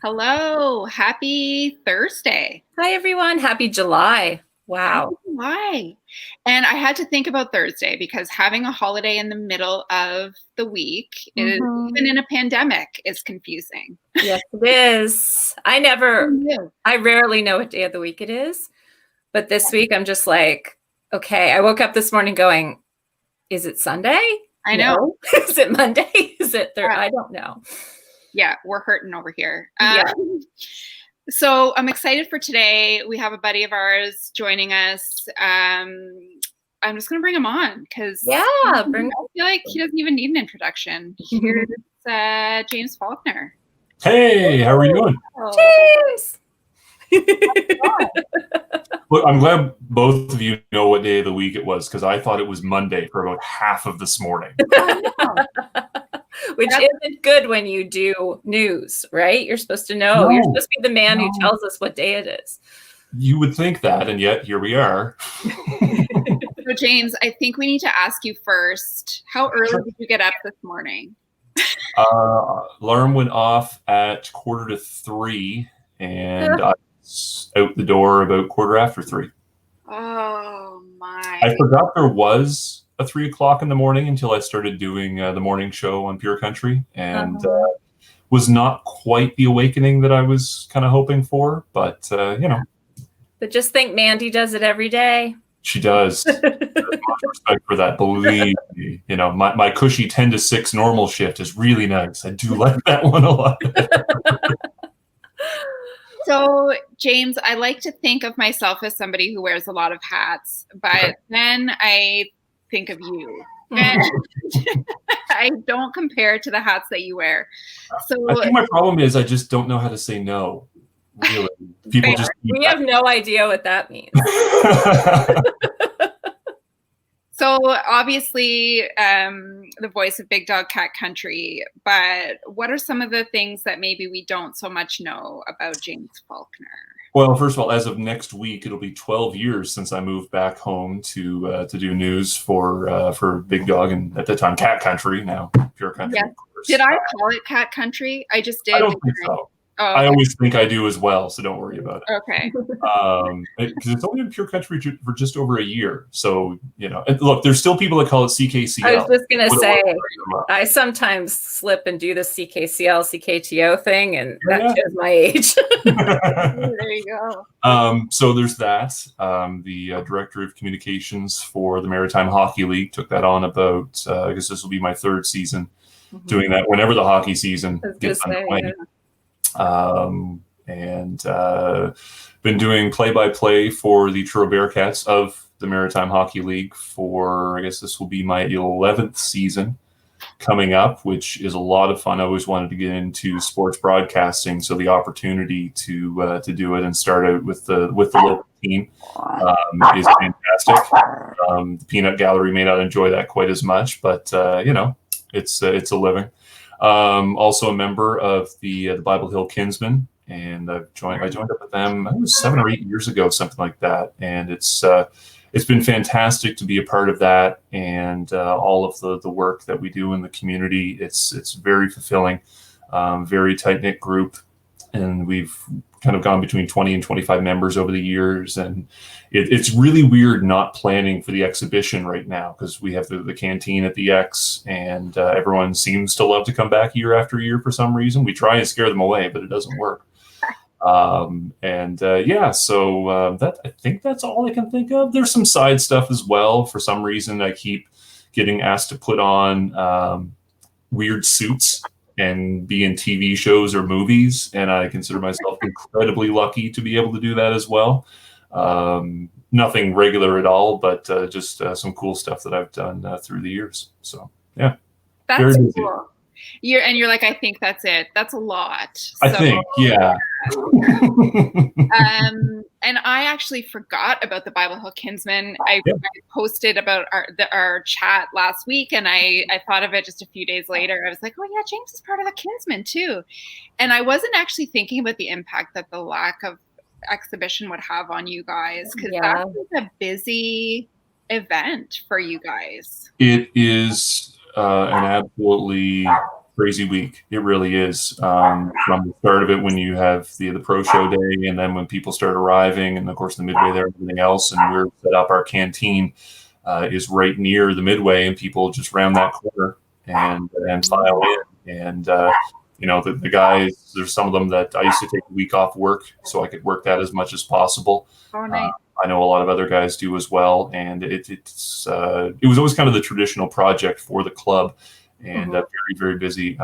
Hello, happy Thursday. Hi, everyone. Happy July. Wow. Happy July. And I had to think about Thursday because having a holiday in the middle of the week, is, even in a pandemic, is confusing. Yes, it is. I rarely know what day of the week it is. But this week, I'm just like, okay, I woke up this morning going, is it Sunday? I know. No. Is it Monday? Is it Thursday? I don't know. Yeah, we're hurting over here. Yeah. So I'm excited for today. We have a buddy of ours joining us. I'm just going to bring him on because I feel like he doesn't even need an introduction. Here's James Faulkner. Hey, how are you doing? James! Look, I'm glad both of you know what day of the week it was because I thought it was Monday for about half of this morning. Which isn't good when you do news, right? You're supposed to know. You're supposed to be the man who tells us what day it is. You would think that, and yet here we are. So, James, I think we need to ask you first, how early did you get up this morning? Alarm went off at 2:45, and I was out the door about 3:15. Oh, my. I forgot there was a 3 o'clock in the morning until I started doing the morning show on Pure Country, and was not quite the awakening that I was kind of hoping for, but But just think Mandy does it every day. She does. Much respect for that. Believe me, my cushy 10 to 6 normal shift is really nice. I do like that one a lot. So, James, I like to think of myself as somebody who wears a lot of hats, but then I think of you. And I don't compare to the hats that you wear. So I think my problem is I just don't know how to say no. Really, people we have no idea what that means. So obviously, the voice of Big Dog Cat Country, but what are some of the things that maybe we don't so much know about James Faulkner? Well, first of all, as of next week, it'll be 12 years since I moved back home to do news for Big Dog, and at the time Cat Country, now Pure Country. Yes. Did I call it Cat Country? I just did. I don't think so. Oh, okay. I always think I do as well, so don't worry about it. Okay. Because it's only been Pure Country for just over a year. So, and look, there's still people that call it CKCL. I was just going to say, I sometimes slip and do the CKCL, CKTO thing, and that shows my age. There you go. So there's that. The Director of Communications for the Maritime Hockey League took that on about, I guess this will be my third season doing that whenever the hockey season gets underway. And been doing play-by-play for the Truro Bearcats of the Maritime Hockey League for, I guess this will be my 11th season coming up, which is a lot of fun. I always wanted to get into sports broadcasting, so the opportunity to do it and start out with the local team is fantastic. The Peanut Gallery may not enjoy that quite as much, but it's a living. Also a member of the Bible Hill Kinsmen, and I joined up with them, I think it was 7 or 8 years ago, something like that. And it's been fantastic to be a part of that, and all of the work that we do in the community. It's very fulfilling, very tight-knit group, and we've kind of gone between 20 and 25 members over the years. And it's really weird not planning for the exhibition right now because we have the canteen at the X, and everyone seems to love to come back year after year for some reason. We try and scare them away, but it doesn't work. So that I think that's all I can think of. There's some side stuff as well. For some reason, I keep getting asked to put on weird suits and be in TV shows or movies, and I consider myself incredibly lucky to be able to do that as well. Nothing regular at all, but just some cool stuff that I've done through the years. So yeah, that's cool. You're like, I think that's it. That's a lot. I think, yeah. And I actually forgot about the Bible Hill Kinsmen. I posted about our chat last week, and I thought of it just a few days later. I was like, oh yeah, James is part of the Kinsmen too. And I wasn't actually thinking about the impact that the lack of exhibition would have on you guys, because that was a busy event for you guys. It is an absolutely crazy week. It really is. From the start of it, when you have the pro show day, and then when people start arriving, and of course the midway there, and everything else, and we're set up. Our canteen is right near the midway, and people just round that corner and file in. And the guys, there's some of them that I used to take a week off work so I could work that as much as possible. Oh, nice. I know a lot of other guys do as well, and it was always kind of the traditional project for the club, and very, very busy.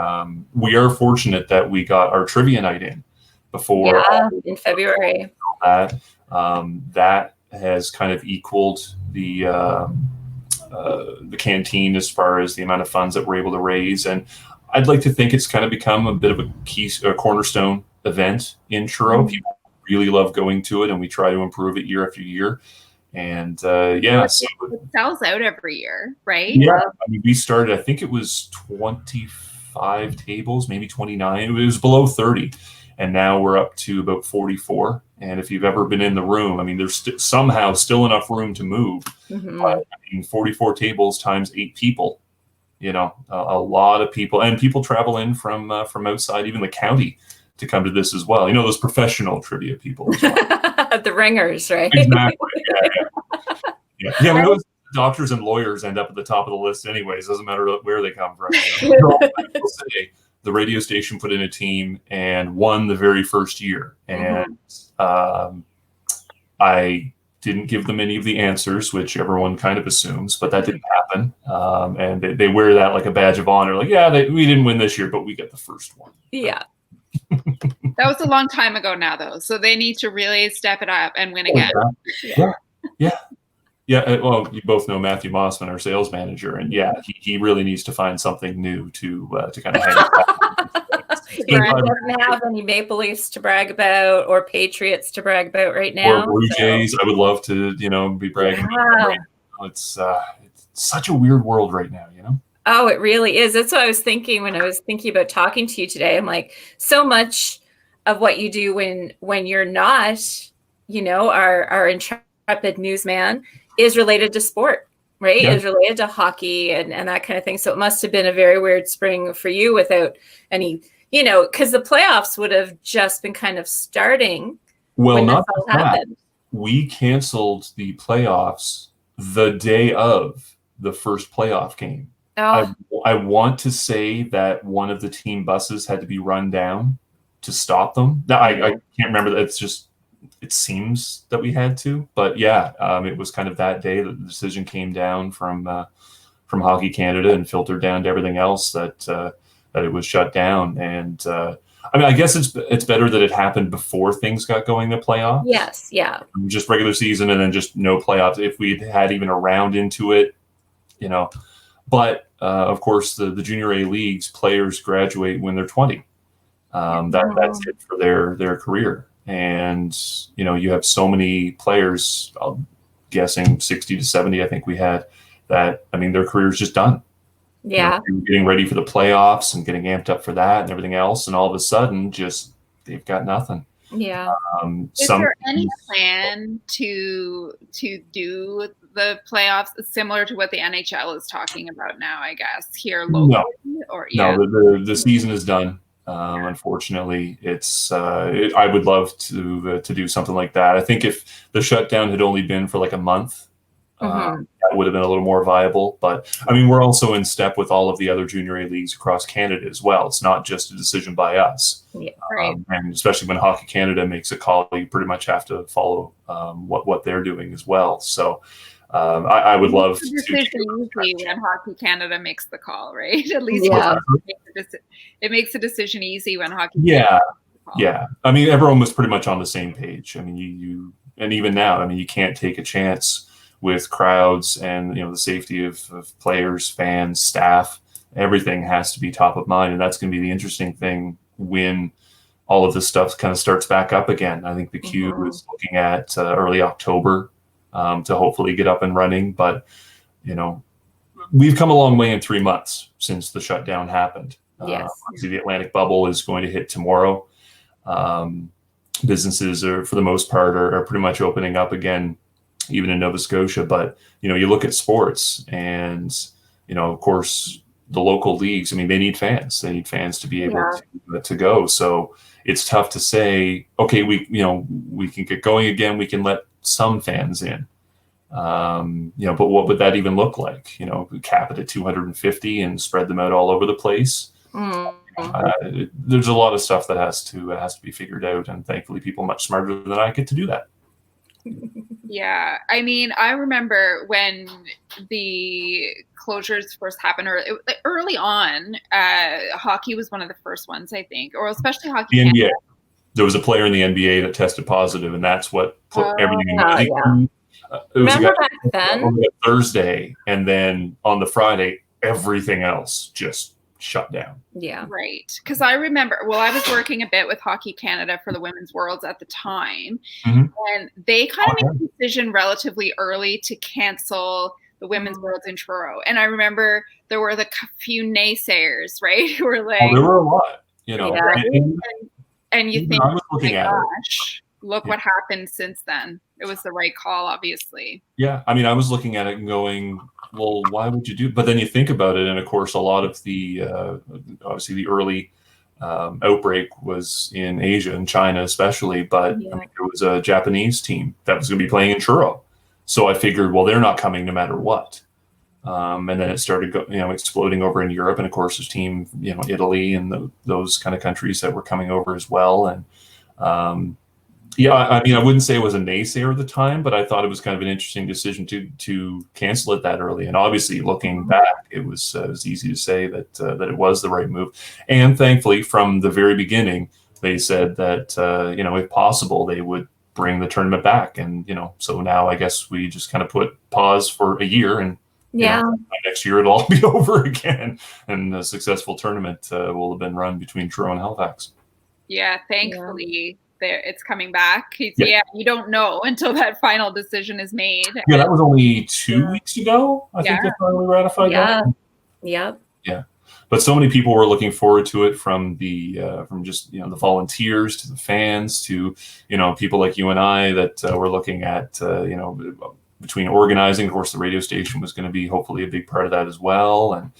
We are fortunate that we got our trivia night in before in February. That has kind of equaled the canteen as far as the amount of funds that we're able to raise, and I'd like to think it's kind of become a bit of a cornerstone event in Truro. People really love going to it, and we try to improve it year after year. And so it sells out every year, right? Yeah, I mean, we started, I think it was 25 tables, maybe 29. It was below 30, and now we're up to about 44. And if you've ever been in the room, I mean, there's somehow still enough room to move. But, I mean, 44 tables times 8 people. A lot of people, and people travel in from outside, even the county, to come to this as well. Those professional trivia people as well. The ringers, right? Exactly. Yeah. I mean, those doctors and lawyers end up at the top of the list anyways. Doesn't matter where they come from. I will say, the radio station put in a team and won the very first year. And I didn't give them any of the answers, which everyone kind of assumes, but that didn't happen. And they wear that like a badge of honor. Like, we didn't win this year, but we get the first one. Yeah. That was a long time ago now, though. So they need to really step it up and win again. Yeah. Well, you both know Matthew Mossman, our sales manager, and he really needs to find something new to kind of hang out. He doesn't have any Maple Leafs to brag about or Patriots to brag about right now. Or Blue Jays. I would love to, be bragging. Right now. It's such a weird world right now, Oh, it really is. That's what I was thinking when I was thinking about talking to you today. I'm like, so much of what you do when you're not, our intrepid newsman is related to sport, right? Is related to hockey and that kind of thing. So it must have been a very weird spring for you without any, because the playoffs would have just been kind of starting. Well, not that. We canceled the playoffs the day of the first playoff game. Oh. I want to say that one of the team buses had to be run down to stop them. I can't remember. It's just, it seems that we had to, but it was kind of that day that the decision came down from Hockey Canada and filtered down to everything else that it was shut down. And I guess it's better that it happened before things got going, the playoffs. Yes, yeah. Just regular season and then just no playoffs. If we'd had even a round into it, But of course, the junior A leagues players graduate when they're 20. That's it for their career. And you have so many players, I'm guessing 60 to 70, I think we had, that their career is just done. Yeah, getting ready for the playoffs and getting amped up for that and everything else, and all of a sudden, just they've got nothing. Yeah. Is there any plan to do the playoffs similar to what the NHL is talking about now? I guess here locally, no, the season is done. Unfortunately, it's. I would love to do something like that. I think if the shutdown had only been for like a month, that would have been a little more viable. But we're also in step with all of the other junior A leagues across Canada as well. It's not just a decision by us. Yeah, right. And especially when Hockey Canada makes a call, you pretty much have to follow what they're doing as well. So I would love to. Easy when Hockey Canada makes the call, right? At least it makes the decision easy when Hockey. Yeah. Everyone was pretty much on the same page. You and even now, you can't take a chance with crowds and the safety of players, fans, staff. Everything has to be top of mind, and that's going to be the interesting thing when all of this stuff kind of starts back up again. I think the Q is looking at early October to hopefully get up and running. But we've come a long way in 3 months since the shutdown happened. Yes. The Atlantic bubble is going to hit tomorrow. Businesses are, for the most part, are pretty much opening up again, even in Nova Scotia. But you look at sports, and of course the local leagues, I mean, they need fans. They need fans to be able to go. So it's tough to say, okay, we can get going again. We can let some fans in. But what would that even look like? Cap it at 250 and spread them out all over the place. There's a lot of stuff that has to be figured out, and thankfully, people much smarter than I get to do that. Yeah, I mean, I remember when the closures first happened, or early on, hockey was one of the first ones, I think, or especially hockey. The NBA. There was a player in the NBA that tested positive, and that's what put everything in. Remember back then? On Thursday, and then on the Friday, everything else just shut down. Yeah. Right. Because I remember, I was working a bit with Hockey Canada for the Women's Worlds at the time, and they kind of made a decision relatively early to cancel the Women's Worlds in Truro. And I remember there were a few naysayers, right? Who were like, there were a lot, and you think, I was looking at gosh, look what happened since then. It was the right call, obviously. Yeah. I mean, I was looking at it and going, well, why would you do? But then you think about it, and of course, a lot of the obviously the early outbreak was in Asia and China, especially. But I mean, there was a Japanese team that was going to be playing in Truro, so I figured, well, they're not coming no matter what. And then it started, exploding over in Europe, and of course, there's team, Italy and those kind of countries that were coming over as well, and. I mean, I wouldn't say it was a naysayer at the time, but I thought it was kind of an interesting decision to cancel it that early. And obviously, looking back, it was easy to say that it was the right move. And thankfully, from the very beginning, they said that if possible, they would bring the tournament back. And so now I guess we just kind of put pause for a year, and next year it'll all be over again, and a successful tournament will have been run between Truro and Halifax. Yeah, thankfully. It's coming back. You don't know until that final decision is made. Yeah, that was only 2 weeks ago. I think they finally ratified that. Yeah. But so many people were looking forward to it, from just the volunteers to the fans to people like you and I that were looking at between organizing. Of course, the radio station was going to be hopefully a big part of that as well, and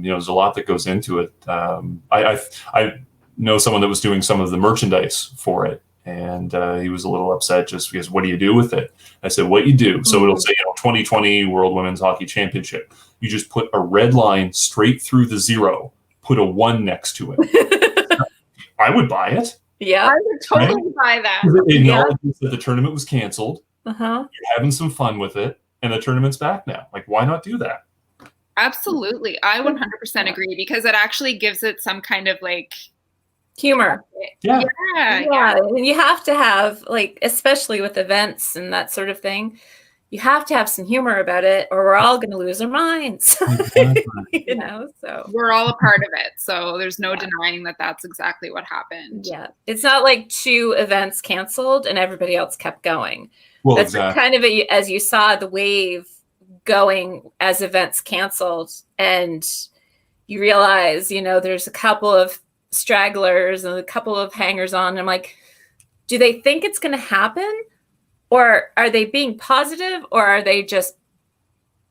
there's a lot that goes into it. I know someone that was doing some of the merchandise for it, and he was a little upset just because, what do you do with it? I said, what you do. So it'll say 2020 World Women's Hockey Championship. You just put a red line straight through the 0, put a 1 next to it. I would buy it. Yeah, I would totally buy that. It acknowledges that the tournament was canceled. You're having some fun with it, and the tournament's back now. Like, why not do that? Absolutely. I 100% agree, because it actually gives it some kind of humor. Yeah. And you have to have, especially with events and that sort of thing, you have to have some humor about it, or we're all going to lose our minds. Exactly. So we're all a part of it. So there's no denying that that's exactly what happened. Yeah. It's not like 2 events canceled and everybody else kept going. Well, that's exactly. Kind of as you saw the wave going as events canceled, and you realize, there's a couple of stragglers and a couple of hangers on. I'm like, do they think it's going to happen, or are they being positive, or are they just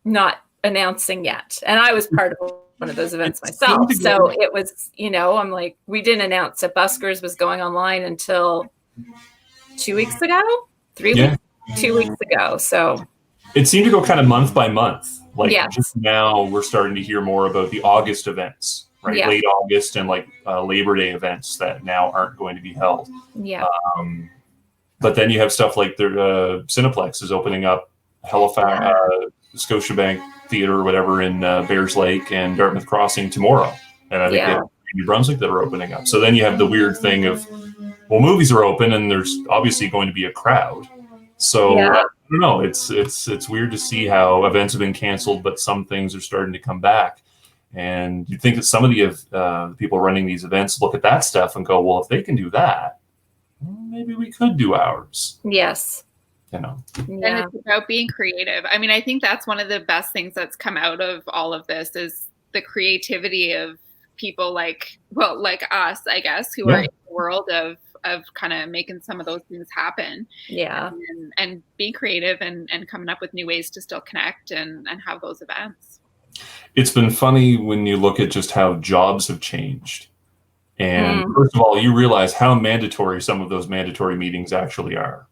not announcing yet? And I was part of one of those events myself, so it was, I'm like, we didn't announce that Buskers was going online until 2 weeks ago, 3 weeks, 2 weeks ago. So it seemed to go kind of month by month. Just now we're starting to hear more about the August events. Right, late August and Labor Day events that now aren't going to be held. Yeah. But then you have stuff like the Cineplex is opening up Halifax, Scotiabank Theatre or whatever in Bears Lake and Dartmouth Crossing tomorrow, and I think they have New Brunswick that are opening up. So then you have the weird thing of, well, movies are open and there's obviously going to be a crowd. So I don't know. It's weird to see how events have been canceled, but some things are starting to come back. And you'd think that some of the people running these events look at that stuff and go, well, if they can do that, maybe we could do ours. Yes. And it's about being creative. I mean, I think that's one of the best things that's come out of all of this is the creativity of people like us, I guess, who are in the world of kind of making some of those things happen. Yeah. And being creative and coming up with new ways to still connect and have those events. It's been funny when you look at just how jobs have changed. And first of all, you realize how mandatory some of those mandatory meetings actually are.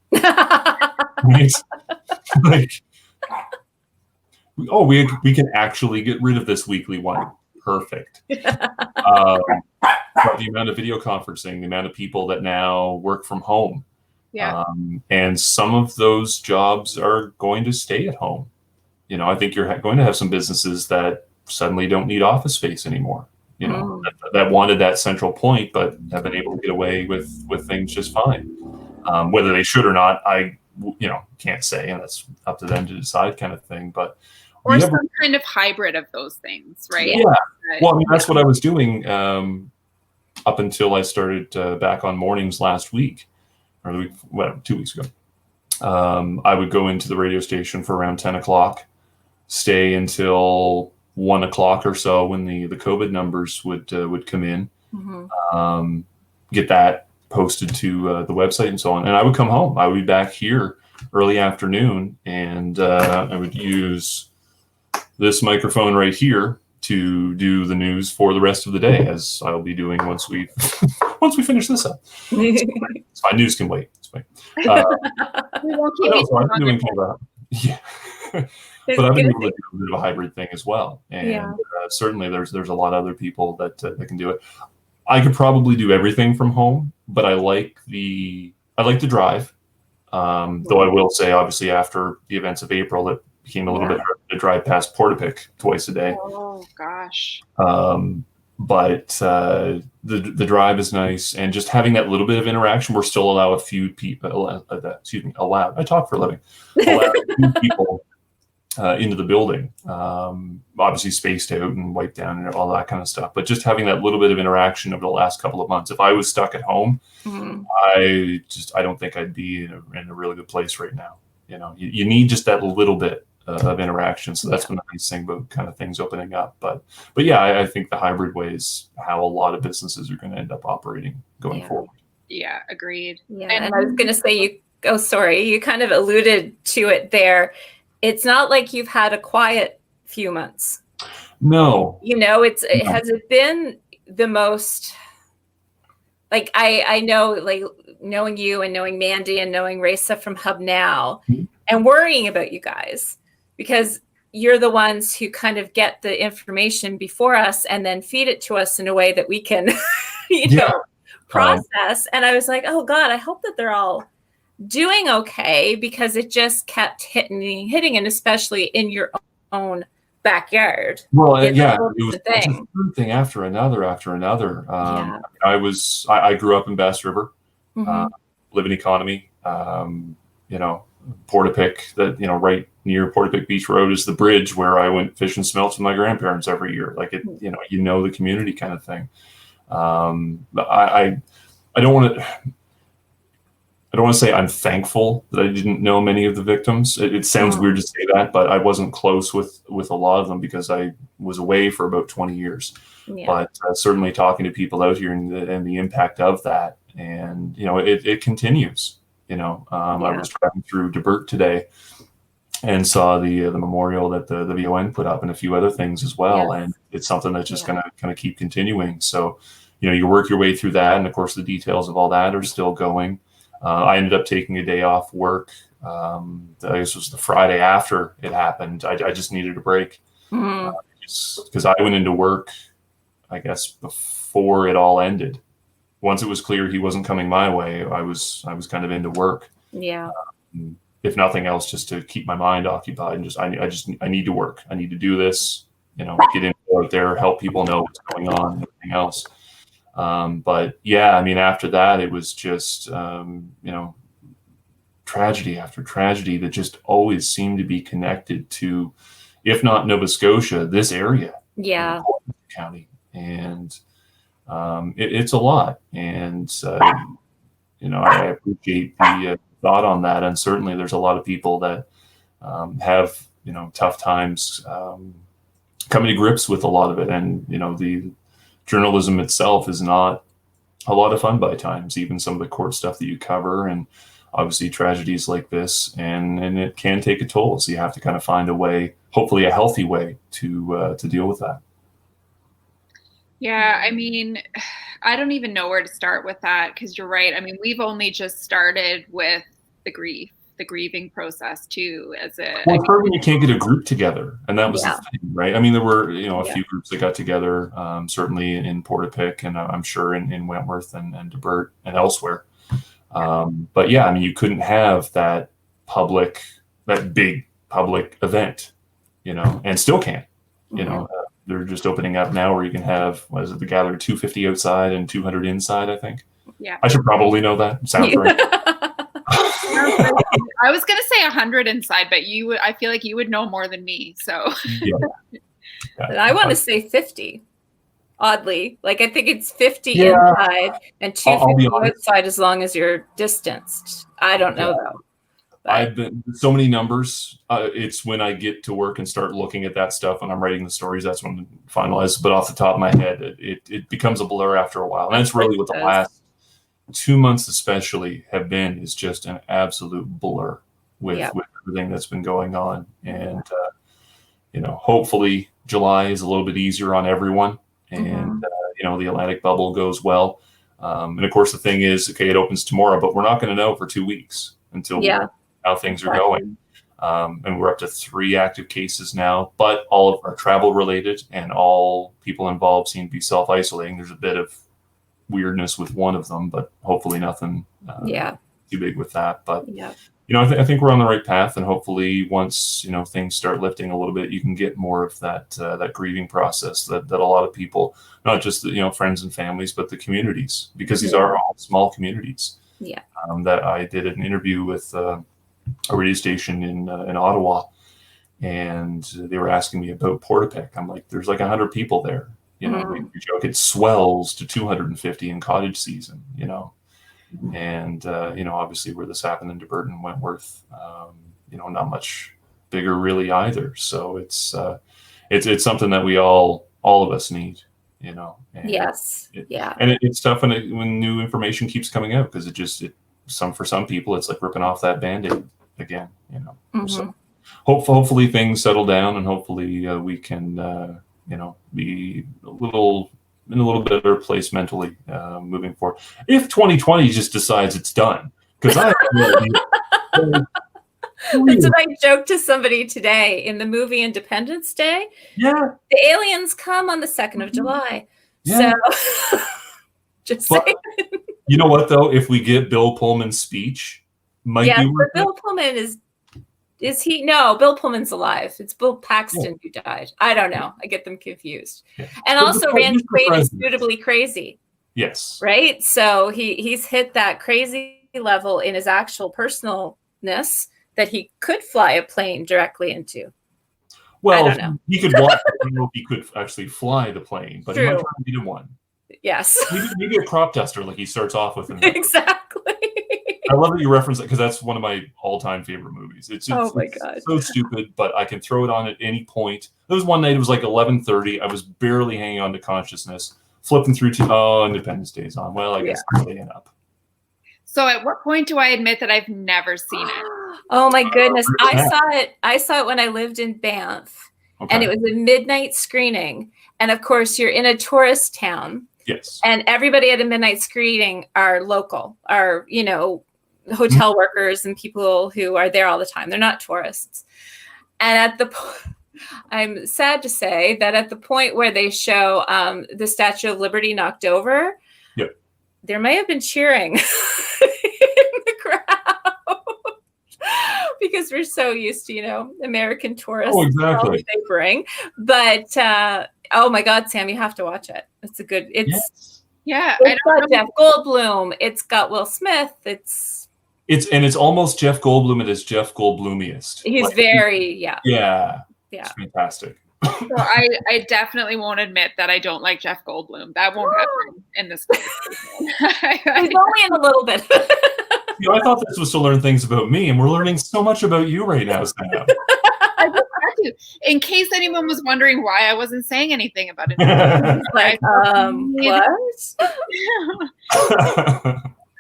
Right? Like, oh, we can actually get rid of this weekly one. Perfect. But the amount of video conferencing, the amount of people that now work from home. Yeah. And some of those jobs are going to stay at home. You know, I think you're going to have some businesses that suddenly don't need office space anymore. You know, that wanted that central point, but have been able to get away with things just fine. Whether they should or not, I can't say, and that's up to them to decide, kind of thing. But or some kind of hybrid of those things, right? Yeah. Well, I mean, that's what I was doing up until I started back on mornings last week, or 2 weeks ago. I would go into the radio station for around 10 o'clock, stay until 1 o'clock or so when the COVID numbers would come in, get that posted to the website and so on. And I would come home. I would be back here early afternoon, and I would use this microphone right here to do the news for the rest of the day, as I'll be doing once we finish this up. It's fine. News can wait. It's fine. We won't keep I've been doing kind of but I've been able to do a bit of a hybrid thing as well, and certainly there's a lot of other people that can do it. I could probably do everything from home, but I like the drive. Though I will say, obviously, after the events of April, it became a little bit hard to drive past Portapic twice a day. Oh gosh. But the drive is nice, and just having that little bit of interaction. We're still allow a few people. Allowed. I talk for a living. Allow a few people into the building. Obviously spaced out and wiped down and all that kind of stuff. But just having that little bit of interaction over the last couple of months. If I was stuck at home, I don't think I'd be in a really good place right now. You know, you need just that little bit of interaction. So that's been the nice thing about kind of things opening up. But yeah, I think the hybrid way is how a lot of businesses are going to end up operating going forward. Yeah, agreed. Yeah, and I was going to say, you kind of alluded to it there. It's not like you've had a quiet few months. No. You know, has it been the most, like, I know, like, knowing you and knowing Mandy and knowing Raisa from Hub Now and worrying about you guys, because you're the ones who kind of get the information before us and then feed it to us in a way that we can, process. And I was like, oh God, I hope that they're all doing okay, because it just kept hitting, and especially in your own backyard. Well, it was one thing after another. I grew up in Bass River, live in Economy, Portapic, right near Portapic Beach Road is the bridge where I went fishing smelts with my grandparents every year. Like it, the community kind of thing. I don't want to say I'm thankful that I didn't know many of the victims. It sounds weird to say that, but I wasn't close with a lot of them because I was away for about 20 years. Yeah. But certainly talking to people out here and the impact of that, and it continues. I was driving through DeBert today and saw the memorial that the VON put up and a few other things as well, and it's something that's just going to kind of keep continuing. So, you work your way through that, and of course the details of all that are still going. I ended up taking a day off work. I guess it was the Friday after it happened. I just needed a break because I went into work, I guess, before it all ended. Once it was clear he wasn't coming my way, I was kind of into work. Yeah. If nothing else, just to keep my mind occupied, and I need to work. I need to do this. Get out there, help people know what's going on, and everything else. But yeah, I mean, after that, it was just, tragedy after tragedy that just always seemed to be connected to, if not Nova Scotia, this area, county. And, it's a lot. And, I appreciate the thought on that. And certainly there's a lot of people that, have, tough times, coming to grips with a lot of it. And, the journalism itself is not a lot of fun by times, even some of the court stuff that you cover, and obviously tragedies like this, and it can take a toll. So you have to kind of find a way hopefully a healthy way to deal with that. Yeah, I mean, I don't even know where to start with that because you're right. I mean, we've only just started with the grieving process too. Well, it's hard when you can't get a group together, and that was Yeah. the thing, right? I mean, there were a Yeah. few groups that got together, certainly in Portapique, and I'm sure in Wentworth and Debert and elsewhere. But yeah, I mean, you couldn't have that big public event, and still can't. They're just opening up now where you can have, what is it, the gather 250 outside and 200 inside, I think. Yeah. I should probably know that. Sounds right. I was gonna say 100 inside, but I feel like you would know more than me. So Yeah. I want to say 50. Oddly, like I think it's 50 Yeah. inside and 250 outside as long as you're distanced. I don't know though. But I've been so many numbers. It's when I get to work and start looking at that stuff and I'm writing the stories, that's when I finalize. But off the top of my head, it becomes a blur after a while. And that's really what the last 2 months especially have been, is just an absolute blur with everything that's been going on. And, hopefully July is a little bit easier on everyone. And, the Atlantic bubble goes well. And of course, the thing is, okay, it opens tomorrow, but we're not going to know for 2 weeks until we know how things are going. And we're up to 3 active cases now, but all of our travel related and all people involved seem to be self-isolating. There's a bit of weirdness with one of them, but hopefully nothing too big with that. But I think we're on the right path, and hopefully once things start lifting a little bit, you can get more of that grieving process that a lot of people, not just friends and families, but the communities, because these are all small communities. Yeah. That I did an interview with a radio station in Ottawa, and they were asking me about Portapique. I'm like, there's like 100 people there. We joke it swells to 250 in cottage season. And obviously where this happened in Debert and Wentworth, not much bigger really either. So it's something that we all of us need. And yes, and it's tough when new information keeps coming out, because for some people it's like ripping off that Band-Aid again. So hopefully things settle down, and hopefully we can be in a little better place mentally moving forward. If 2020 just decides it's done, because I that's what I joked to somebody today in the movie Independence Day. Yeah, the aliens come on the 2nd of July. Yeah. So just saying. You know what though? If we get Bill Pullman's speech, might be worth Bill Pullman is he? No, Bill Pullman's alive. It's Bill Paxton who died. I don't know. I get them confused. Yeah. And also Randy Quaid is suitably crazy. Yes. Right? So he's hit that crazy level in his actual personalness that he could fly a plane directly into. Well, I don't know. He could walk. I don't know if he could actually fly the plane, but he might try to beat him one. Yes. Maybe a crop duster like he starts off with. Exactly. I love that you reference it, because that's one of my all-time favorite movies. It's oh my God. It's so stupid, but I can throw it on at any point. There was one night, it was like 11:30. I was barely hanging on to consciousness, flipping through to Independence Day's on. Well, I guess I'm staying up. So at what point do I admit that I've never seen it? Oh my goodness. I saw it when I lived in Banff. Okay. And it was a midnight screening. And of course, you're in a tourist town. Yes. And everybody at a midnight screening are local, are, hotel workers and people who are there all the time. They're not tourists. And I'm sad to say that at the point where they show the Statue of Liberty knocked over, there may have been cheering in the crowd, because we're so used to, American tourists. Oh, exactly. They bring. But oh my God, Sam, you have to watch it. It's a good. It's got Jeff Goldblum. It's got Will Smith. It's almost Jeff Goldblum at his Jeff Goldblumiest. He's very It's fantastic. So I definitely won't admit that I don't like Jeff Goldblum. That won't happen in this conversation. He's only in a little bit. I thought this was to learn things about me, and we're learning so much about you right now, Sam. I just had to, in case anyone was wondering why I wasn't saying anything about it. Like, what?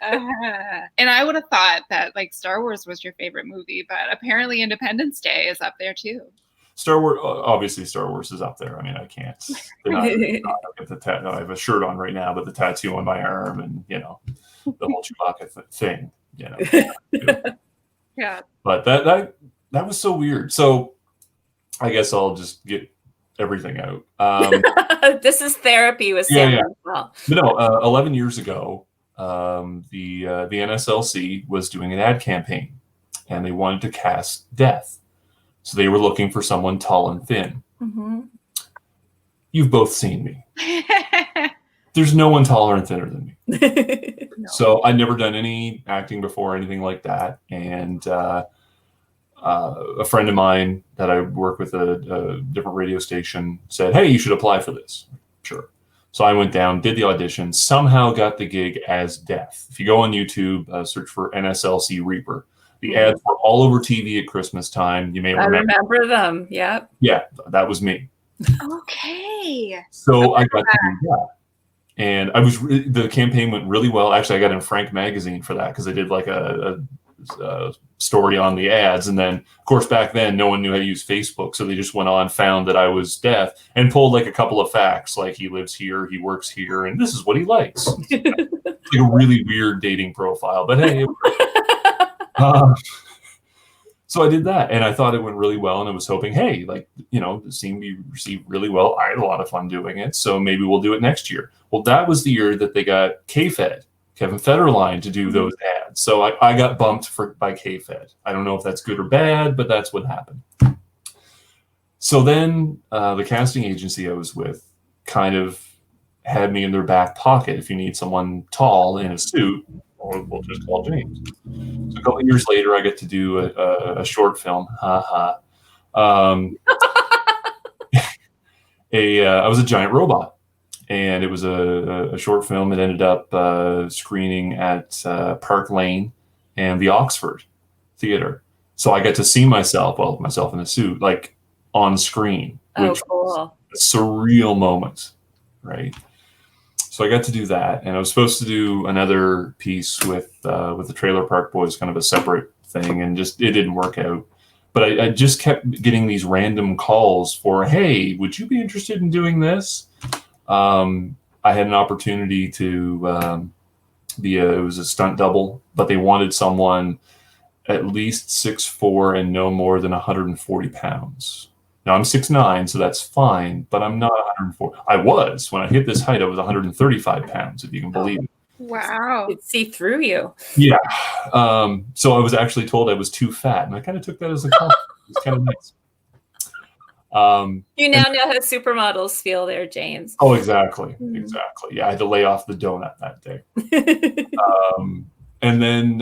And I would have thought that Star Wars was your favorite movie, but apparently Independence Day is up there too. Star Wars, obviously, Star Wars is up there. I mean, I can't deny it. I have a shirt on right now, but the tattoo on my arm, and the whole Chewbacca thing, Yeah. But that was so weird. So I guess I'll just get everything out. This is therapy with Sam. Yeah. Well. But no, 11 years ago, the NSLC was doing an ad campaign, and they wanted to cast Death. So they were looking for someone tall and thin. Mm-hmm. You've both seen me. There's no one taller and thinner than me. No. So I'd never done any acting before, anything like that. And a friend of mine that I work with at a different radio station said, "Hey, you should apply for this." Sure. So I went down, did the audition, somehow got the gig as Death. If you go on YouTube, search for NSLC Reaper. The ads were all over TV at Christmas time. You may remember. I remember them. Yep. Yeah, that was me. Okay. So I got to do that. And the campaign went really well. Actually, I got in Frank magazine for that because I did like a story on the ads. And then, of course, back then, no one knew how to use Facebook. So they just went on, found that I was deaf, and pulled like a couple of facts, like he lives here, he works here, and this is what he likes. Like a really weird dating profile. But hey, so I did that, and I thought it went really well, and I was hoping, hey, it seemed to be received really well. I had a lot of fun doing it, so maybe we'll do it next year. Well, that was the year that they got K-Fed, Kevin Federline, to do those ads. So I got bumped by K-Fed. I don't know if that's good or bad, but that's what happened. So then the casting agency I was with kind of had me in their back pocket. If you need someone tall in a suit, or we'll just call James. So a couple of years later, I get to do a short film. I was a giant robot, and it was a short film. It ended up screening at Park Lane and the Oxford Theatre. So I got to see myself in a suit, like on screen, which was a surreal moment, right? So I got to do that, and I was supposed to do another piece with the Trailer Park Boys, kind of a separate thing, and it didn't work out. But I just kept getting these random calls for, hey, would you be interested in doing this? I had an opportunity to it was a stunt double, but they wanted someone at least 6'4" and no more than 140 pounds. Now, I'm 6'9", so that's fine, but I'm not 104. I was. When I hit this height, I was 135 pounds, if you can believe it. Wow. Could see through you. Yeah. So I was actually told I was too fat, and I kind of took that as a compliment. It's kind of nice. You now know how supermodels feel there, James. Oh, exactly. Exactly. Yeah, I had to lay off the donut that day. And then...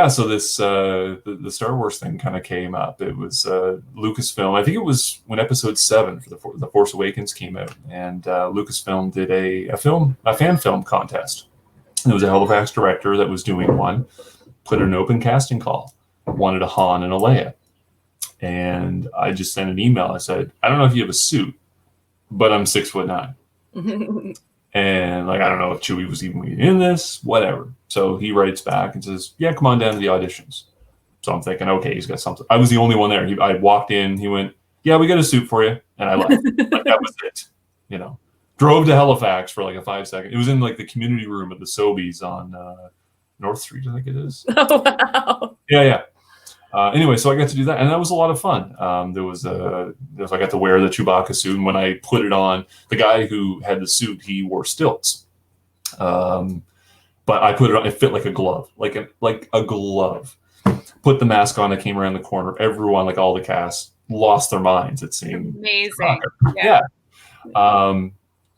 so this the Star Wars thing kind of came up. It was Lucasfilm. I think it was when Episode 7 for the Force Awakens came out, and Lucasfilm did a fan film contest. And there was a Halifax director that was doing one, put an open casting call, wanted a Han and a Leia, and I just sent an email. I said, I don't know if you have a suit, but I'm 6'9". And I don't know if Chewie was even in this, whatever. So he writes back and says, yeah, come on down to the auditions. So I'm thinking, okay, he's got something. I was the only one there. I walked in, he went, yeah, we got a suit for you. And I left. That was it. Drove to Halifax for a 5-second. It was in the community room at the Sobeys on North Street, I think it is. Oh, wow. Yeah. Anyway, so I got to do that, and that was a lot of fun. I got to wear the Chewbacca suit, and when I put it on, the guy who had the suit, he wore stilts. But I put it on; it fit like a glove, like a glove. Put the mask on. I came around the corner. Everyone, all the cast, lost their minds at seeing amazing. Yeah.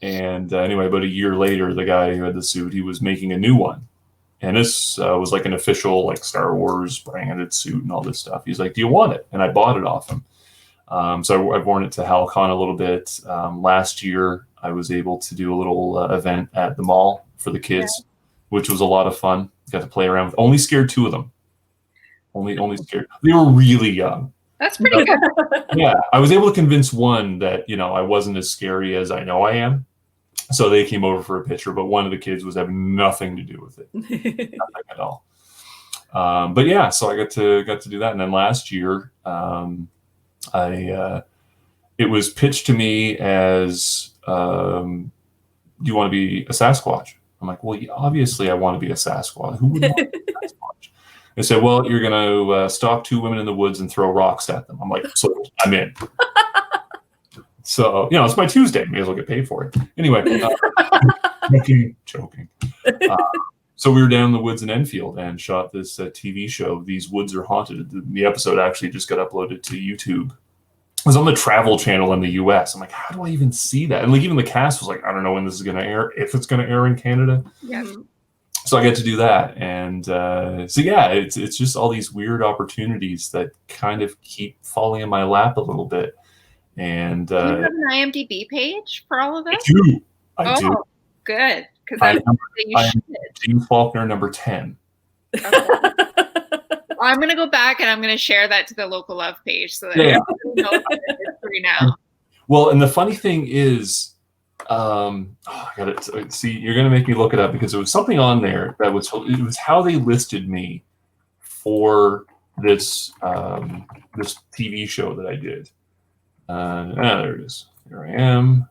Anyway, about a year later, the guy who had the suit, he was making a new one. And this was an official Star Wars branded suit and all this stuff. He's like, do you want it? And I bought it off him. So I've worn it to HalCon a little bit. Last year, I was able to do a little event at the mall for the kids, which was a lot of fun. Got to play around with. Only scared 2 of them. Only scared. They were really young. That's pretty good. Yeah. I was able to convince one that, I wasn't as scary as I know I am. So they came over for a picture, but one of the kids was having nothing to do with it, nothing at all. But yeah, so I got to do that, and then last year It was pitched to me as, do you want to be a Sasquatch? I'm like, well, obviously I want to be a Sasquatch. Who wouldn't want to be a Sasquatch? They said, well, you're going to stalk 2 women in the woods and throw rocks at them. I'm like, so I'm in. So, it's my Tuesday. May as well get paid for it. Anyway, joking. So we were down in the woods in Enfield and shot this TV show, These Woods Are Haunted. The episode actually just got uploaded to YouTube. It was on the Travel Channel in the US. I'm like, how do I even see that? And like even the cast was like, I don't know when this is going to air, if it's going to air in Canada. Yeah. So I get to do that. And so yeah, it's just all these weird opportunities that kind of keep falling in my lap a little bit. And do you have an IMDb page for all of this? I do. Good. Because I am James Faulkner, number 10. Okay. I'm going to go back and I'm going to share that to the local love page so that everyone knows it's free now. Well, and the funny thing is, I got it. See, you're going to make me look it up because there was something on there that was how they listed me for this this TV show that I did. There it is. Here I am,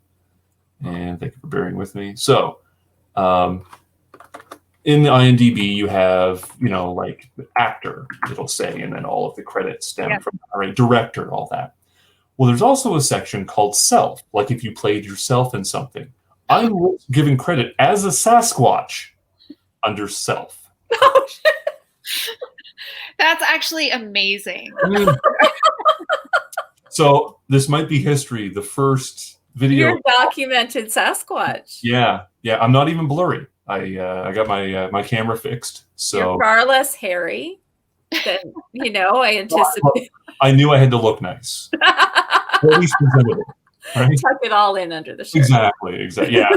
and thank you for bearing with me. So, in the IMDb, you have, like actor, it'll say, and then all of the credits stem from, all right, director, all that. Well, there's also a section called self, like if you played yourself in something. I'm given credit as a Sasquatch under self. Oh, that's actually amazing. So this might be history. The first video. You're documented Sasquatch. Yeah. I'm not even blurry. I got my camera fixed, so you're far less hairy than I anticipate. I knew I had to look nice, at least presentable, right? Tuck it all in under the shirt. Exactly. Yeah,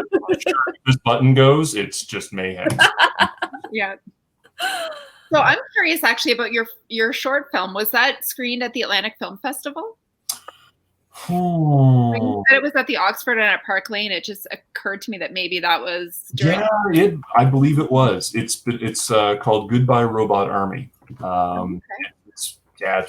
this button goes, it's just mayhem. Yeah. So I'm curious, actually, about your short film. Was that screened at the Atlantic Film Festival? When you said it was at the Oxford and at Park Lane, it just occurred to me that maybe that was during. Yeah, I believe it was. It's called Goodbye Robot Army. Okay. It's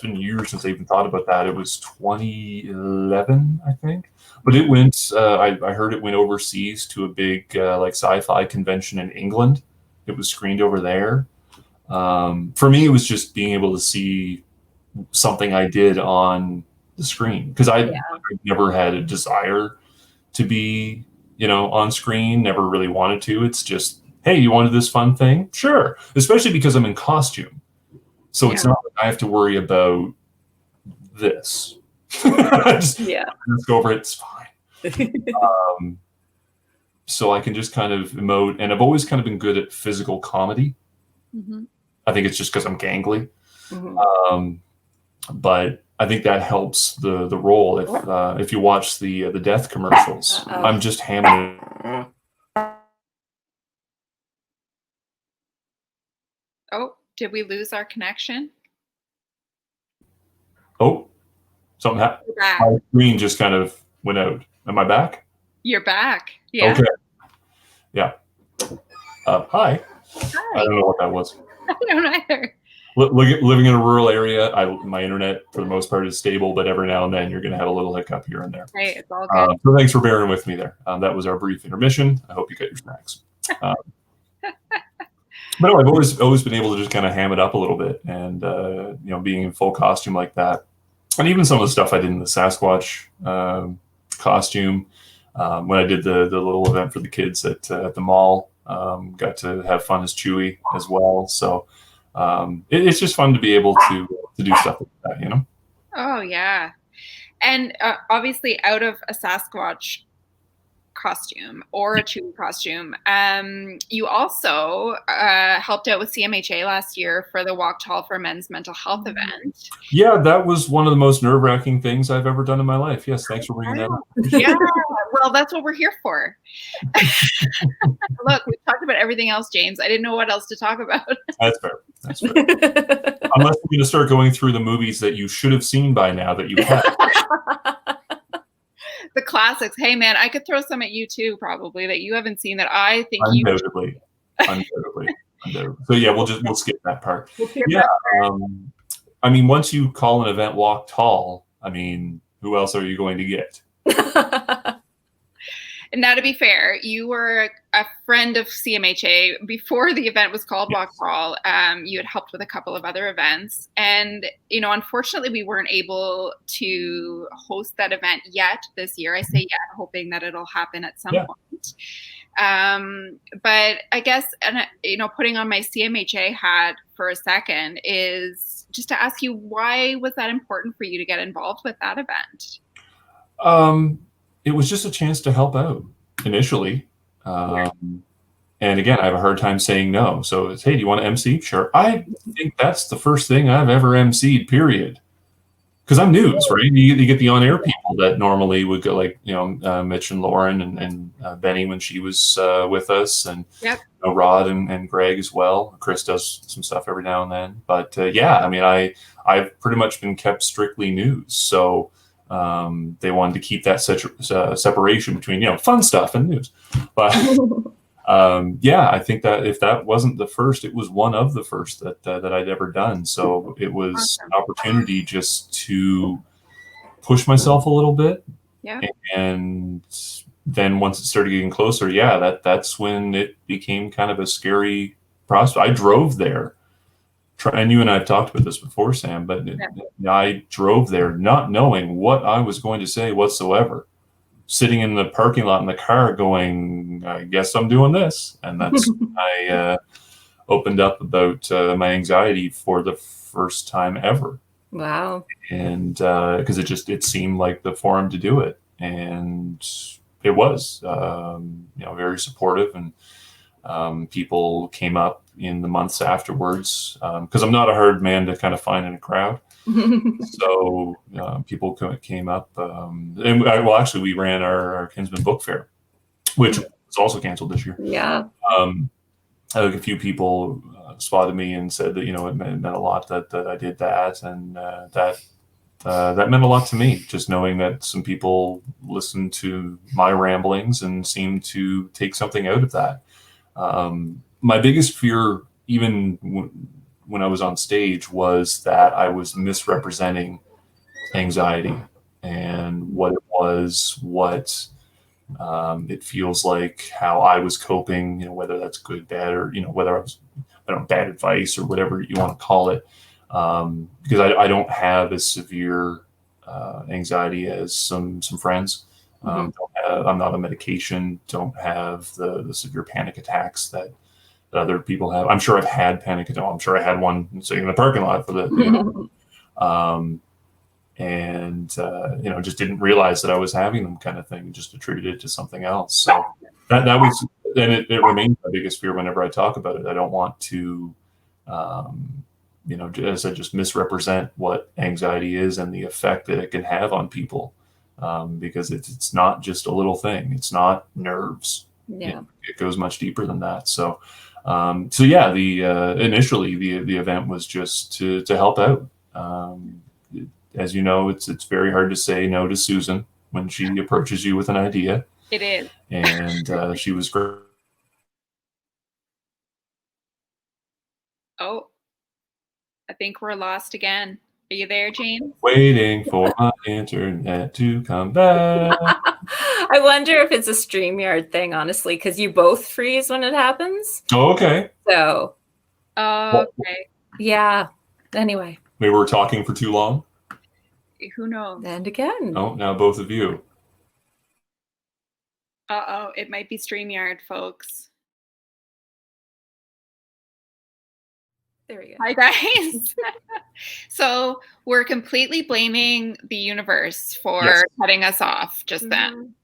been years since I even thought about that. It was 2011, I think. But it went. I heard it went overseas to a big like sci-fi convention in England. It was screened over there. For me, it was just being able to see something I did on the screen, because I never had a desire to be, on screen, never really wanted to. It's just, hey, you wanted this fun thing? Sure. Especially because I'm in costume. So it's not like I have to worry about this. Let's go over it. It's fine. So I can just kind of emote, and I've always kind of been good at physical comedy. Mm-hmm. I think it's just because I'm gangly. Mm-hmm. But I think that helps the role. If you watch the death commercials, I'm just hammering. Oh, did we lose our connection? Oh, something happened. My screen just kind of went out. Am I back? You're back. Yeah. Okay. Yeah. Hi. I don't know what that was. I don't either. Living in a rural area, my internet for the most part is stable, but every now and then you're going to have a little hiccup here and there. Right, it's all good. So thanks for bearing with me there. That was our brief intermission. I hope you got your snacks. But no, I've always been able to just kind of ham it up a little bit, and being in full costume like that, and even some of the stuff I did in the Sasquatch costume when I did the little event for the kids at the mall. Got to have fun as Chewy as well. So. It's just fun to be able to do stuff like that, Oh yeah, and obviously out of a Sasquatch costume or a Chewy costume, you also helped out with CMHA last year for the Walk Tall for Men's mental health event. Yeah, that was one of the most nerve-wracking things I've ever done in my life. Yes, thanks for bringing that up. Yeah, well, that's what we're here for. Look, we've talked about everything else, James. I didn't know what else to talk about. That's fair. Unless we're going to start going through the movies that you should have seen by now that you have. The classics. Hey, man, I could throw some at you too, probably, that you haven't seen that I think Undoubtedly. So yeah, we'll skip that part. I mean, once you call an event Walk Tall, I mean, who else are you going to get? And now, to be fair, you were a friend of CMHA before the event was called Walk Crawl. You had helped with a couple of other events, and unfortunately, we weren't able to host that event yet this year. I say yet, hoping that it'll happen at some point. But I guess, putting on my CMHA hat for a second is just to ask you, why was that important for you to get involved with that event? It was just a chance to help out initially. And again, I have a hard time saying no. So it's, hey, do you want to MC? Sure. I think that's the first thing I've ever MC'd, period. Because I'm news, right? You get the on-air people that normally would go, like, Mitch and Lauren and Benny when she was with us, and Rod and Greg as well. Chris does some stuff every now and then. But I mean, I've pretty much been kept strictly news. So they wanted to keep that separation between fun stuff and news. But I think that if that wasn't the first, it was one of the first that I'd ever done. So it was an opportunity just to push myself a little bit. Yeah. And then once it started getting closer, that's when it became kind of a scary prospect. I drove there. And you and I have talked about this before, Sam, but I drove there not knowing what I was going to say whatsoever. Sitting in the parking lot in the car going, I guess I'm doing this. And that's when I opened up about my anxiety for the first time ever. Wow. And because it seemed like the forum to do it. And it was, very supportive. And people came up in the months afterwards, because I'm not a hard man to kind of find in a crowd. So people came up, and actually we ran our Kinsman Book Fair, which was also canceled this year. Yeah. I think a few people spotted me and said that it meant a lot that I did that, and that meant a lot to me, just knowing that some people listened to my ramblings and seemed to take something out of that. My biggest fear, even when I was on stage, was that I was misrepresenting anxiety and what it was, what it feels like, how I was coping, whether that's good, bad, or, whether I was, bad advice or whatever you want to call it. Because I don't have as severe anxiety as some friends. I'm not on medication, don't have the severe panic attacks that other people have. I'm sure I've had panic attacks. I'm sure I had one sitting in the parking lot for the, just didn't realize that I was having them, kind of thing, just attributed it to something else. So that was, and it remains my biggest fear whenever I talk about it. I don't want to, as I just misrepresent what anxiety is and the effect that it can have on people. Because it's not just a little thing. It's not nerves. Yeah. It goes much deeper than that. So, initially the event was just to help out. As you know, it's very hard to say no to Susan when she approaches you with an idea. It is. And she was great. Oh, I think we're lost again. Are you there, James? Waiting for my internet to come back. I wonder if it's a StreamYard thing, honestly, because you both freeze when it happens. Oh, okay. So. Okay. Yeah. Anyway. Maybe we're talking for too long. Who knows? And again. Oh, now both of you. Uh-oh, it might be StreamYard, folks. There we go. Hi, guys. So we're completely blaming the universe for cutting us off just then.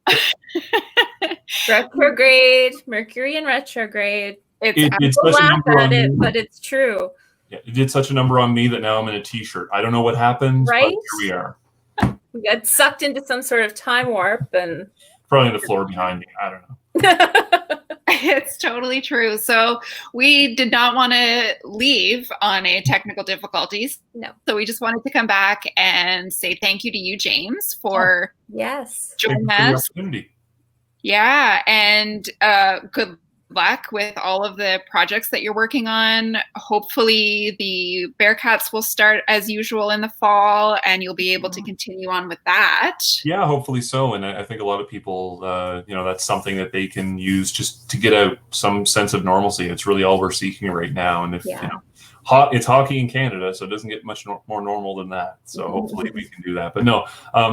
Retrograde, Mercury in retrograde. It's such a number on it, but it's true. Yeah, it did such a number on me that now I'm in a t-shirt. I don't know what happened, right? But here we are. We got sucked into some sort of time warp, and probably on the floor behind me. I don't know. It's totally true. So we did not want to leave on a technical difficulties. No. So we just wanted to come back and say thank you to you, James, for yes joining us. Yeah, and good luck with all of the projects that you're working on. Hopefully the Bearcats will start as usual in the fall and you'll be able to continue on with that. Yeah, hopefully so. And I think a lot of people, that's something that they can use just to get out some sense of normalcy. It's really all we're seeking right now. And if, it's hockey in Canada, so it doesn't get much more normal than that. So hopefully we can do that. But no,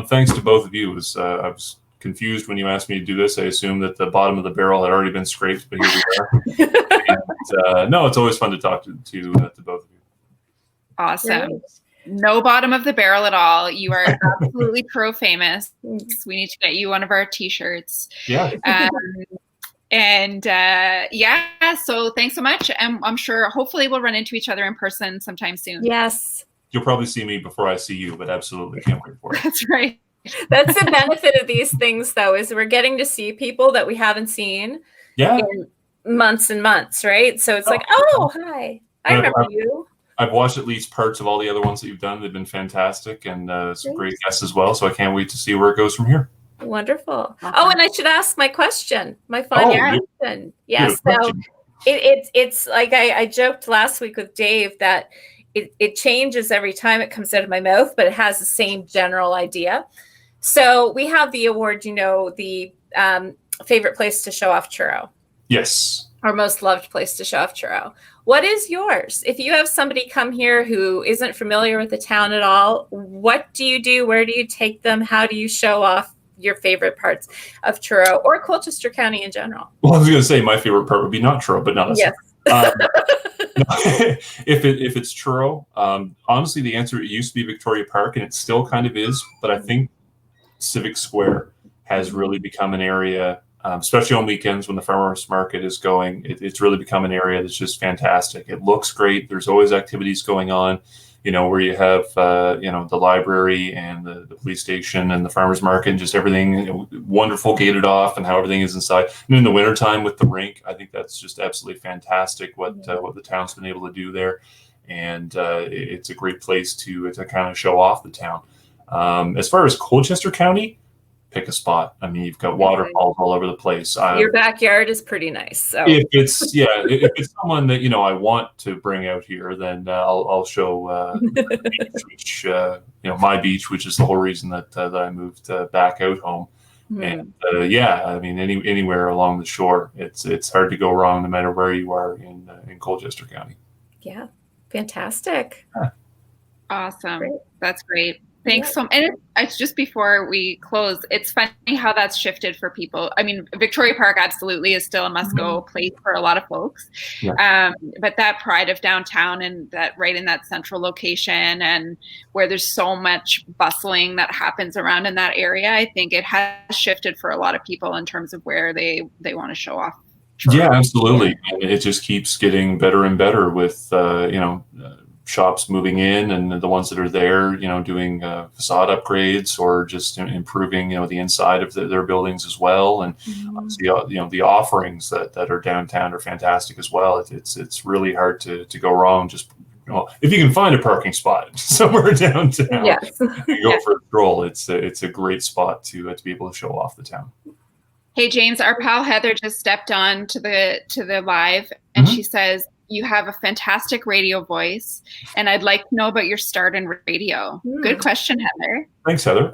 thanks to both of you. I was confused when you asked me to do this. I assumed that the bottom of the barrel had already been scraped, but here we are. And, no, it's always fun to talk to both of you. Awesome. Great. No bottom of the barrel at all. You are absolutely pro famous. We need to get you one of our t-shirts. Yeah. So thanks so much. And I'm sure hopefully we'll run into each other in person sometime soon. Yes. You'll probably see me before I see you, but absolutely can't wait for it. That's right. That's the benefit of these things, though, is we're getting to see people that we haven't seen in months and months, right? So it's hi, I remember you. I've watched at least parts of all the other ones that you've done. They've been fantastic and some great guests as well. So I can't wait to see where it goes from here. Wonderful. Oh, and I should ask my question, my final question. Yes. So it's like I joked last week with Dave that it changes every time it comes out of my mouth, but it has the same general idea. So we have the award, the favorite place to show off Truro. Yes. Or most loved place to show off Truro. What is yours? If you have somebody come here who isn't familiar with the town at all, what do you do? Where do you take them? How do you show off your favorite parts of Truro or Colchester County in general? Well, I was going to say my favorite part would be not Truro, but not necessarily. Yes. If it's Truro, honestly, the answer, it used to be Victoria Park, and it still kind of is, but I think Civic Square has really become an area, especially on weekends when the farmers market is going, it's really become an area that's just fantastic. It looks great. There's always activities going on, where you have, the library and the police station and the farmers market and just everything wonderful gated off and how everything is inside. And in the wintertime with the rink, I think that's just absolutely fantastic what the town's been able to do there. And it's a great place to kind of show off the town. As far as Colchester County, pick a spot. I mean, you've got waterfalls all over the place. Your backyard is pretty nice. So if it's someone that I want to bring out here, then I'll show beach, which my beach, which is the whole reason that I moved back out home. And I mean, anywhere along the shore, it's hard to go wrong no matter where you are in Colchester County. Yeah, fantastic. Awesome. Great. That's great. Thanks so much. And it's just before we close, it's funny how that's shifted for people. I mean, Victoria Park absolutely is still a must-go place for a lot of folks. Yeah. But that pride of downtown and that right in that central location and where there's so much bustling that happens around in that area, I think it has shifted for a lot of people in terms of where they want to show off. Yeah, absolutely. And it just keeps getting better and better with, shops moving in and the ones that are there, doing facade upgrades or just improving, the inside of their buildings as well. And the offerings that are downtown are fantastic as well. It's really hard to go wrong. Just if you can find a parking spot somewhere downtown, and go for a stroll. It's a great spot to be able to show off the town. Hey James, our pal Heather just stepped on to the live, and she says, "You have a fantastic radio voice, and I'd like to know about your start in radio." Good question, Heather. Thanks, Heather.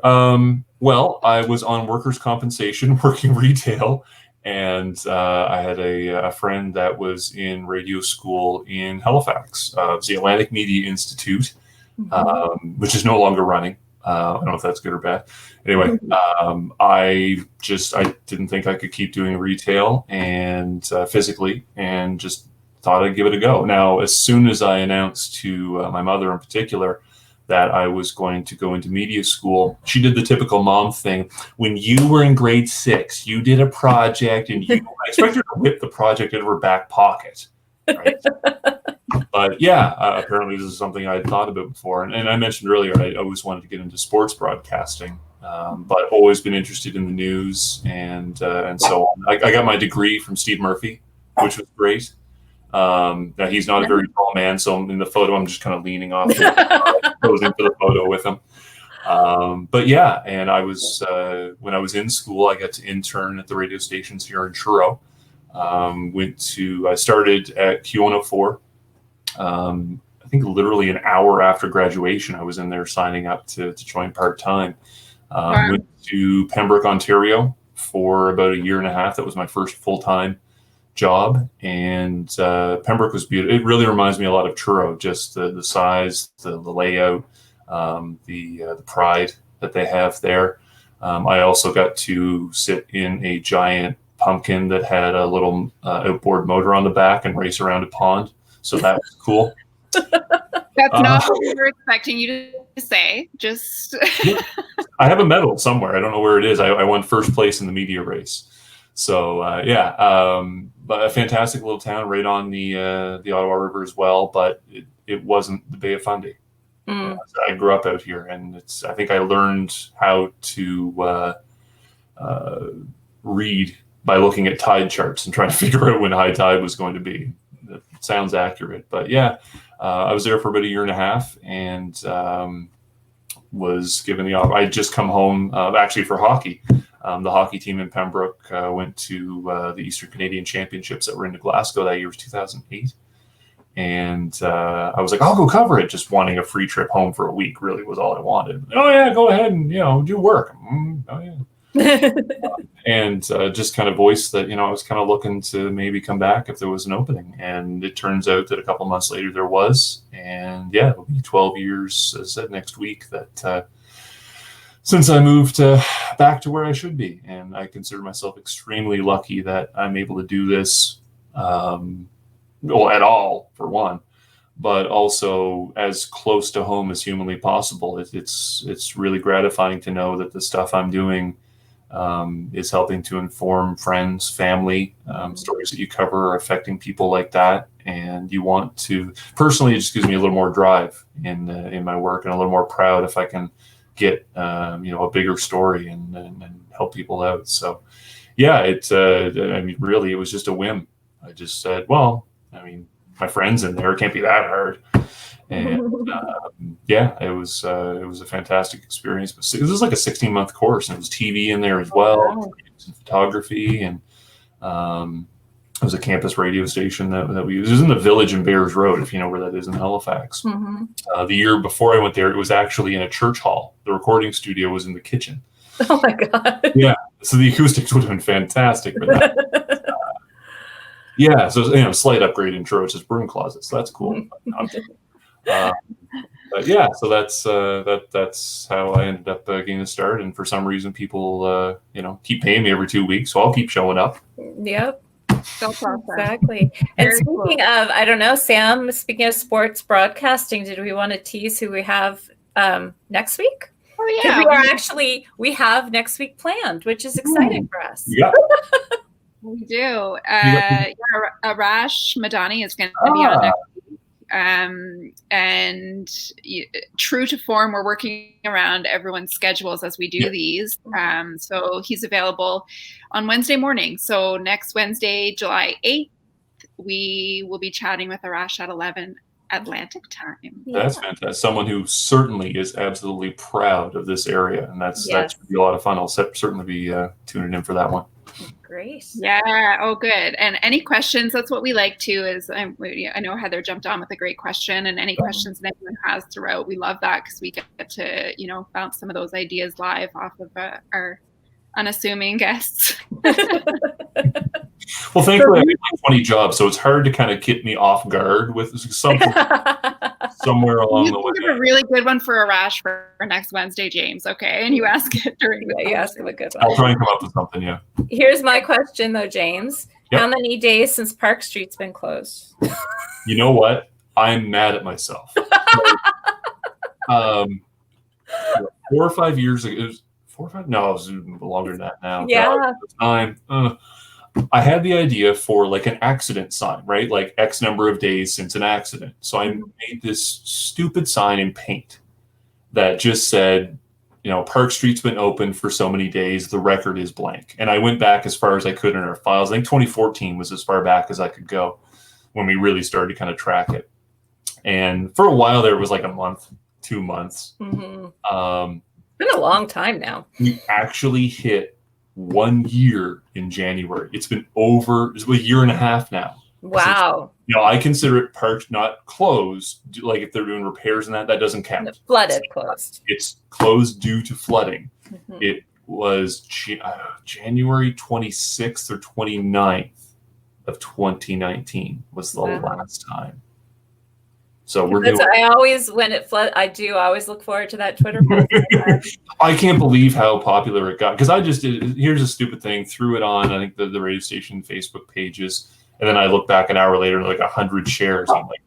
Well, I was on workers' compensation working retail, and I had a friend that was in radio school in Halifax. It was the Atlantic Media Institute, which is no longer running. I don't know if that's good or bad. Anyway, I didn't think I could keep doing retail and physically, and just thought I'd give it a go. Now, as soon as I announced to my mother in particular that I was going to go into media school, she did the typical mom thing. When you were in grade 6, you did a project, and I expect her to whip the project out of her back pocket. Right? But apparently this is something I had thought about before. And I mentioned earlier, I always wanted to get into sports broadcasting, but I've always been interested in the news and so on. I got my degree from Steve Murphy, which was great. Now he's not a very tall man, so in the photo I'm just kind of leaning off, posing for the photo with him. And I was when I was in school, I got to intern at the radio stations here in Truro. I started at Q104. I think literally an hour after graduation, I was in there signing up to join part-time. Wow. Went to Pembroke, Ontario for about a year and a half. That was my first full-time job. And Pembroke was beautiful. It really reminds me a lot of Truro, just the size, the layout, the pride that they have there. I also got to sit in a giant pumpkin that had a little outboard motor on the back and race around a pond. So that was cool. That's not what we were expecting you to say. Just I have a medal somewhere. I don't know where it is. I won first place in the media race. So but a fantastic little town right on the Ottawa River as well. But it wasn't the Bay of Fundy. I grew up out here, and I think I learned how to read by looking at tide charts and trying to figure out when high tide was going to be. That sounds accurate, but yeah, I was there for about a year and a half, and was given the offer. I'd just come home actually for hockey. The hockey team in Pembroke went to the Eastern Canadian Championships that were in Glasgow that year, was 2008. And I was like, I'll go cover it. Just wanting a free trip home for a week really was all I wanted. Oh yeah, go ahead and do work. Oh yeah. And just kind of voiced that I was kind of looking to maybe come back if there was an opening. And it turns out that a couple months later there was. And yeah, it'll be 12 years, as I said, next week that since I moved back to where I should be. And I consider myself extremely lucky that I'm able to do this. Well, at all, for one, but also as close to home as humanly possible. It's really gratifying to know that the stuff I'm doing is helping to inform friends, family. Stories that you cover are affecting people like that, and you want to. Personally, it just gives me a little more drive in my work, and a little more proud if I can get a bigger story and help people out. So, yeah, really, it was just a whim. I just said, well, my friend's in there. It can't be that hard. And it was a fantastic experience. But it was like a 16-month course, and it was TV in there as well, and photography, and it was a campus radio station that we used. It was in the Village in Bears Road, if you know where that is in Halifax. The year before I went there, it was actually in a church hall. The recording studio was in the kitchen. Oh my God. Yeah, so the acoustics would have been fantastic for that. Yeah, so slight upgrade in Truro, just broom closets. So that's cool. But yeah, so that's how I ended up getting a start. And for some reason, people keep paying me every 2 weeks, so I'll keep showing up. Yep. That's awesome. Exactly. And speaking of, I don't know, Sam, speaking of sports broadcasting, did we want to tease who we have next week? Oh yeah, we have next week planned, which is exciting for us. Yeah. We do. Arash Madani is going to be on next week. And true to form, we're working around everyone's schedules as we do these. So he's available on Wednesday morning. So next Wednesday, July 8th, we will be chatting with Arash at 11 Atlantic time. That's fantastic. Someone who certainly is absolutely proud of this area, and that's going to be a lot of fun. I'll certainly be tuning in for that one. Great. Yeah. Oh, good. And any questions? That's what we like to. Is I know Heather jumped on with a great question, and any questions that anyone has throughout, we love that because we get to bounce some of those ideas live off of our unassuming guests. Well, thankfully, I have like 20 jobs, so it's hard to kind of get me off guard with something somewhere along the way. You have a really good one for Arash for next Wednesday, James. Okay, and you ask it during. You ask him a good one. I'll try and come up with something. Yeah. Here's my question, though, James. Yep. How many days since Park Street's been closed? You know what? I'm mad at myself. 4 or 5 years ago, it was 4 or 5. No, it was longer than that now. Yeah. I had the idea for like an accident sign, right? Like X number of days since an accident. So I made this stupid sign in paint that just said, Park Street's been open for so many days. The record is blank. And I went back as far as I could in our files. I think 2014 was as far back as I could go when we really started to kind of track it. And for a while there, it was like a month, 2 months. It's been a long time now. We actually hit 1 year in January. It's been over a year and a half now. Wow. I consider it parked, not closed. Like if they're doing repairs and that doesn't count. Flooded, closed. It's closed due to flooding. Mm-hmm. It was January 26th or 29th of 2019 was the last time. So we're doing. I always, when it flood, I always look forward to that Twitter post. I can't believe how popular it got, because I just did. Here's a stupid thing. Threw it on, I think, the radio station Facebook pages, and then I look back an hour later and like 100 shares. I'm like,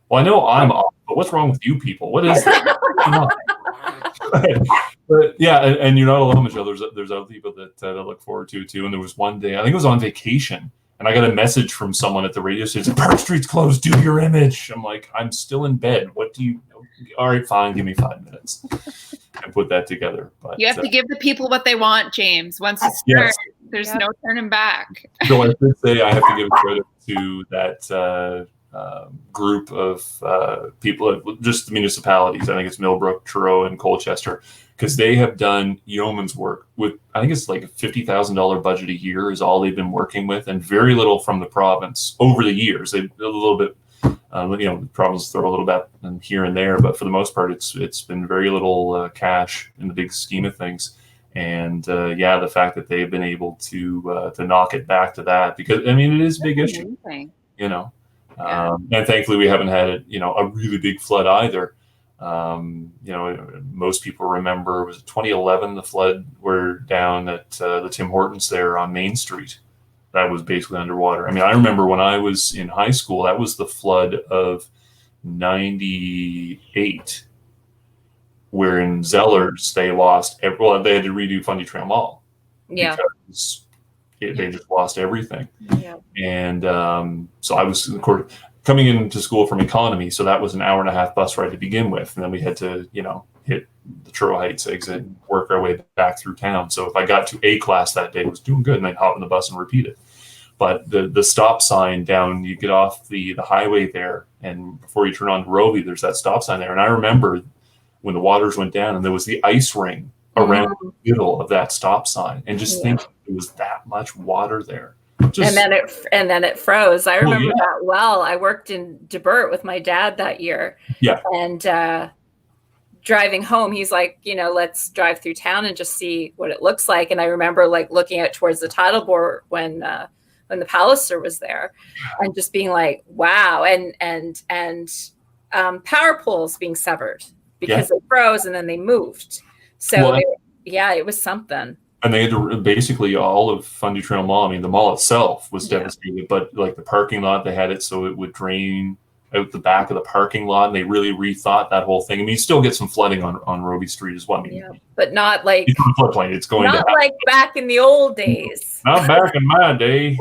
well, I know I'm off, but what's wrong with you people? What is that? But yeah, and you're not alone, Michelle. There's other people that look forward to it too. And there was one day, I think it was on vacation, and I got a message from someone at the radio station, Park Street's closed, do your image. I'm like, I'm still in bed. What do you, all right, fine, give me 5 minutes. And put that together. But you have to give the people what they want, James. Once you start, there's no turning back. So I should say I have to give credit to that group of people, just the municipalities. I think it's Millbrook, Truro, and Colchester, because they have done yeoman's work with, I think it's like a $50,000 budget a year is all they've been working with, and very little from the province over the years. They a little bit, the province throw a little bit here and there, but for the most part, it's been very little cash in the big scheme of things. And the fact that they've been able to knock it back to that, because I mean it is a big issue, and thankfully we haven't had a really big flood either. Most people remember, was it 2011, the flood were down at the Tim Hortons there on Main Street. That was basically underwater. I mean, I remember when I was in high school, that was the flood of 98, where in Zellers they lost, they had to redo Fundy Trail Mall. Yeah. Because they just lost everything. Yeah. And so I was, of course, coming into school from economy, so that was an hour and a half bus ride to begin with, and then we had to, hit the Truro Heights exit and work our way back through town. So if I got to A class that day, it was doing good, and I'd hop in the bus and repeat it. But the stop sign down, you get off the highway there, and before you turn on to Roby, there's that stop sign there. And I remember when the waters went down, and there was the ice ring around the middle of that stop sign, and just thinking it was that much water there. And then it froze. I remember that well. I worked in DeBert with my dad that year. Yeah. And driving home, he's like, let's drive through town and just see what it looks like. And I remember like looking out towards the tidal bore when the Palliser was there, and just being like, wow. And power poles being severed because it froze, and then they moved. So it was something. And they had to basically, all of Fundy Trail Mall, I mean, the mall itself was devastated, but like the parking lot, they had it so it would drain out the back of the parking lot, and they really rethought that whole thing. I mean, you still get some flooding on Roby Street as well. I mean, but not like it's on floodplain. It's going not like back in the old days. Not back in my day.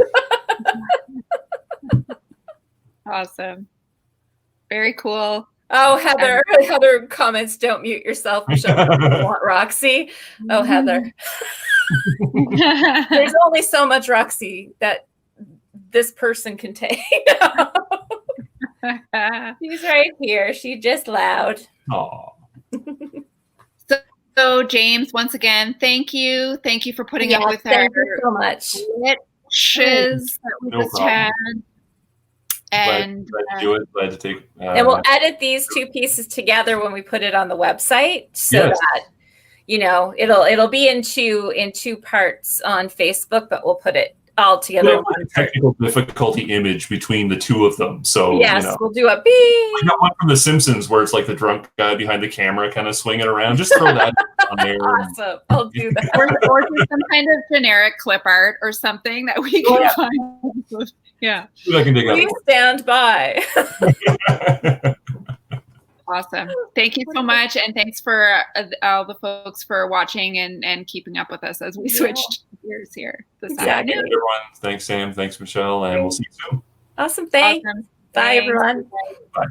Awesome. Very cool. Oh, Heather comments, don't mute yourself, Michelle. You want Roxy. Oh, Heather. There's only so much Roxy that this person can take. She's right here. She's just loud. Aww. So James, once again, thank you. Thank you for putting up with thank you so much. Shiz that we just had. And glad to take. And we'll edit these two pieces together when we put it on the website, so that it'll be in two parts on Facebook, but we'll put it all together. A technical difficulty image between the two of them. So we'll do a beep. I got one from The Simpsons where it's like the drunk guy behind the camera kind of swinging around. Just throw that on there. Awesome. I'll do that. or just some kind of generic clip art or something that we can find. Yeah. I can dig Please stand by. Awesome. Thank you so much. And thanks for all the folks for watching and keeping up with us as we switched gears here this afternoon. Everyone, thanks, Sam. Thanks, Michelle. And we'll see you soon. Awesome. Thanks. Bye, everyone. Bye.